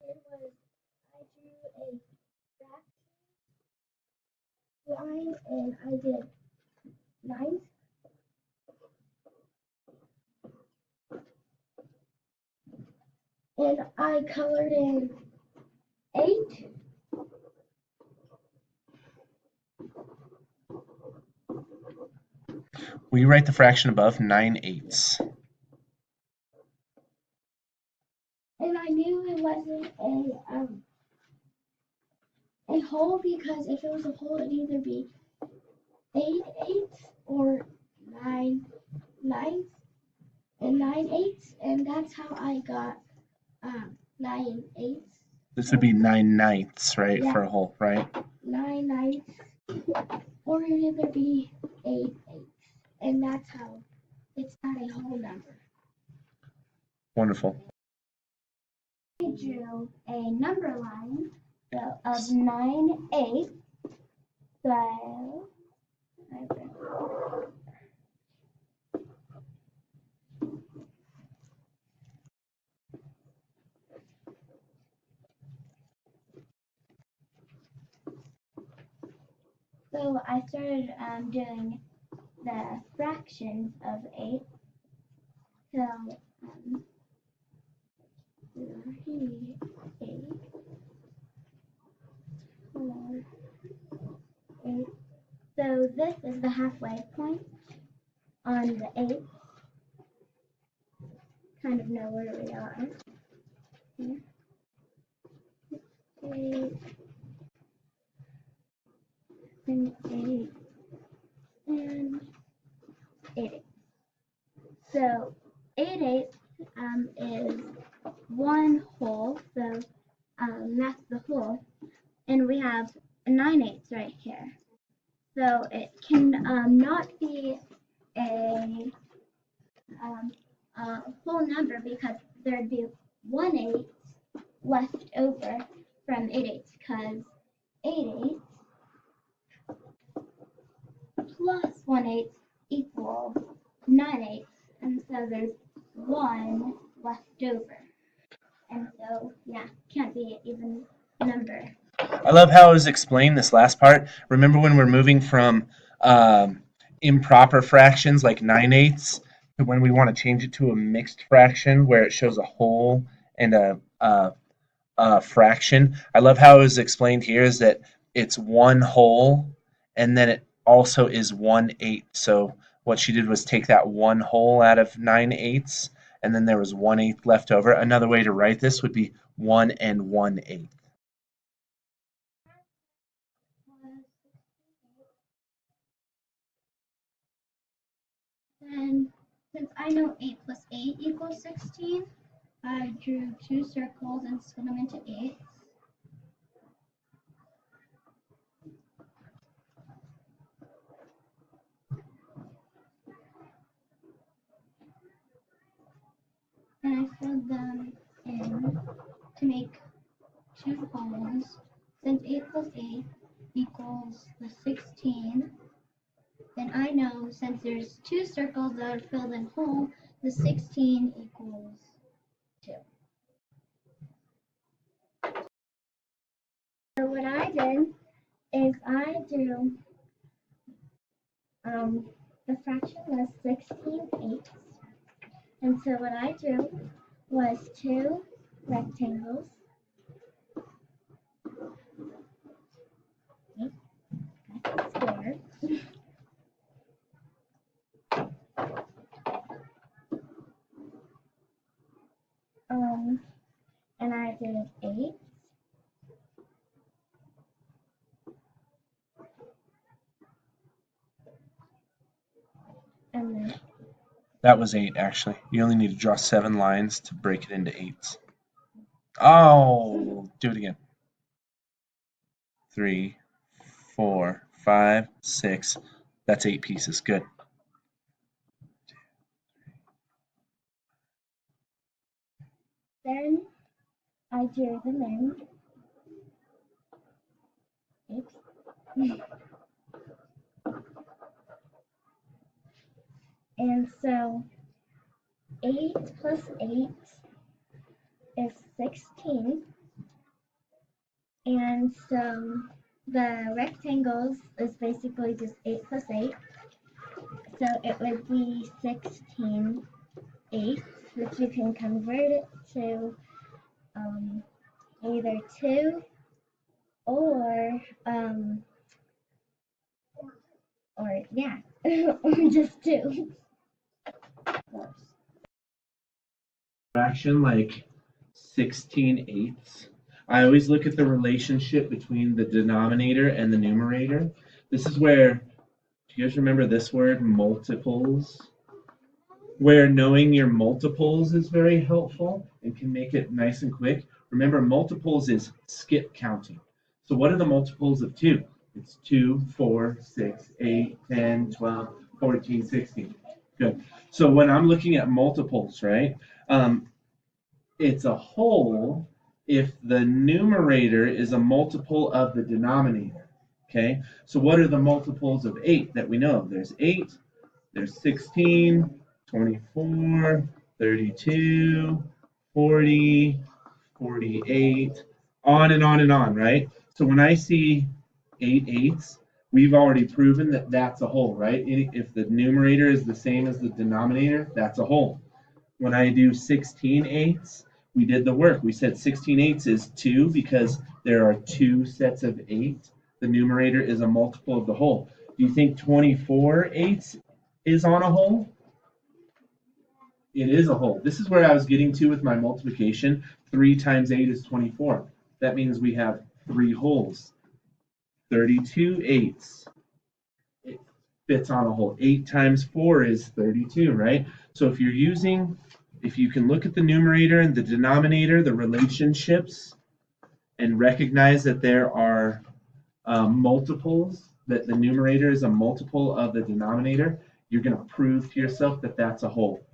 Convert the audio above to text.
did was I drew a fraction line and I did 9, and I colored in 8. Will you write the fraction above 9/8? And I knew it wasn't a whole because if it was a whole, it'd either be 8/8 or 9/9 and 9/8, and that's how I got 9/8. This would be 9/9, right, Yeah. for a whole, right? 9/9, or it'd either be 8/8, and that's how it's not a whole number. Wonderful. I drew a number line of 9/8. So I started doing the fractions of 8. So 3, 8, 4, 8. So this is the halfway point on the 8. Kind of know where we are. Here. 8 and 8 and 8. So 8/8 is one whole, so that's the whole, and we have 9/8 right here. So it can not be a whole number because there'd be 1/8 left over from 8/8 because 8/8 plus 1/8 equals 9/8, and so there's 1 left over. And so, yeah, can't be an even number. I love how it was explained this last part. Remember when we're moving from improper fractions like 9/8 to when we want to change it to a mixed fraction where it shows a whole and a fraction. I love how it was explained here is that it's one whole and then it also is 1/8. So what she did was take that one whole out of 9/8 and then there was 1/8 left over. Another way to write this would be 1 and 1/8. And since I know 8 plus 8 equals 16, I drew 2 circles and split them into 8s. And I filled them in to make 2 holes. Since 8 plus 8 equals the 16, then I know since there's 2 circles that are filled in whole, the 16 equals 2. So what I did is I drew the fraction was 16/8. And so what I drew was 2 rectangles. Square. And I did 8. And then That was 8 actually. You only need to draw 7 lines to break it into 8s. Oh, do it again. 3, 4, 5, 6. That's 8 pieces. Good. then I drew them in. Oops. And so 8 plus 8 is 16. And so the rectangles is basically just 8 plus 8. So it would be 16 eighths, which you can convert it to either 2 or yeah, or just 2. Fraction like 16/8. I always look at the relationship between the denominator and the numerator. This is where, do you guys remember this word, multiples? Where knowing your multiples is very helpful and can make it nice and quick. Remember, multiples is skip counting. So what are the multiples of 2? It's 2, 4, 6, 8, 10, 12, 14, 16. Good. So when I'm looking at multiples, right, it's a whole if the numerator is a multiple of the denominator. Okay, so what are the multiples of 8 that we know? There's 8, there's 16, 24, 32, 40, 48, on and on and on, right? So when I see 8 eighths, we've already proven that that's a whole, right? If the numerator is the same as the denominator, that's a whole. When I do 16 eighths, we did the work. We said 16 eighths is 2 because there are 2 sets of 8. The numerator is a multiple of the whole. Do you think 24 eighths is on a whole? It is a whole. This is where I was getting to with my multiplication. 3 times 8 is 24. That means we have 3 wholes. 32 eighths. It fits on a whole. 8 times 4 is 32, right? So if you can look at the numerator and the denominator, the relationships, and recognize that there are multiples, that the numerator is a multiple of the denominator, you're going to prove to yourself that that's a whole.